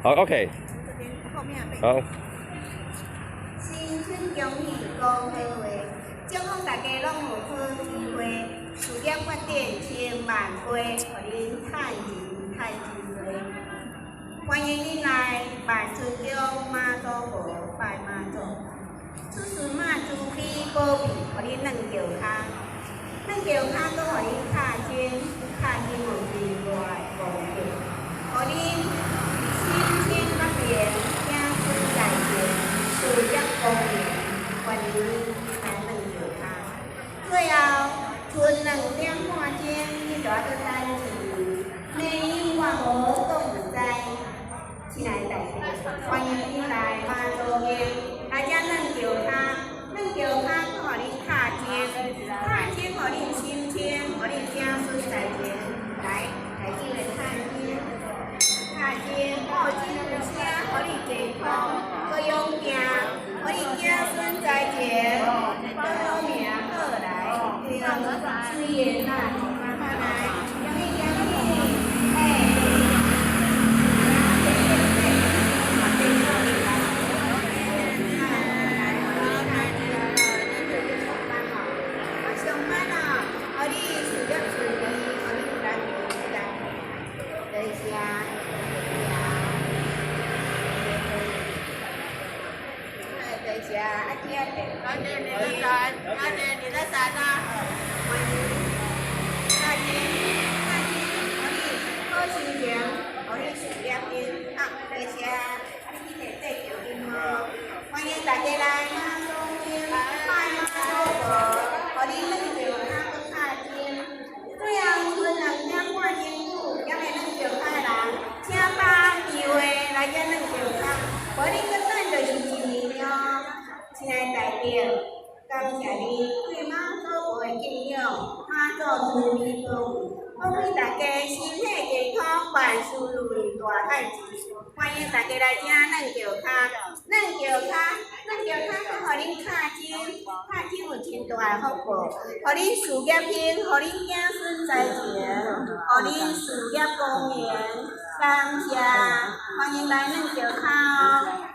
好，OK。好。新春恭喜恭贺话，祝福大家拢有好机会，事业发展千万倍，互恁趁钱趁真多。欢迎恁来万春宫妈祖婆拜妈祖，出事马珠比保庇，互恁软脚骹，软脚骹搁互恁脚尖有真大的功德，互恁心情不变，子孙在前，事业光明，欢迎恁来软脚骹。最后，剩2点半钟，你就要搁等钱，内容我无讲唔知。亲爱的大家，欢迎恁来妈祖庙，来遮软脚骹，软脚骹互恁脚尖，互恁心情，互恁子孙在前，来记来看见，脚尖保真有声，互恁健康，搁勇行，互恁子孙在前，保命好来，水源啊，好来，恭喜恭喜，哎。欢迎大家来妈祖庙拜妈祖婆，互恁软脚骹搁脚尖。最后剩2点半钟久，还袂软脚骹的人，请把机会来遮软脚骹，无恁搁等就是1年了。亲爱的大家，感谢你对妈祖婆的敬仰，妈祖慈悲保佑，恭喜大家身体健康，万事如意，大太吉。欢迎大家来遮软脚骹，软脚骹搁互恁脚尖有真大的福报，互恁事业兴，互恁子孙在前，互恁事业光明。感谢，欢迎来软脚骹哦。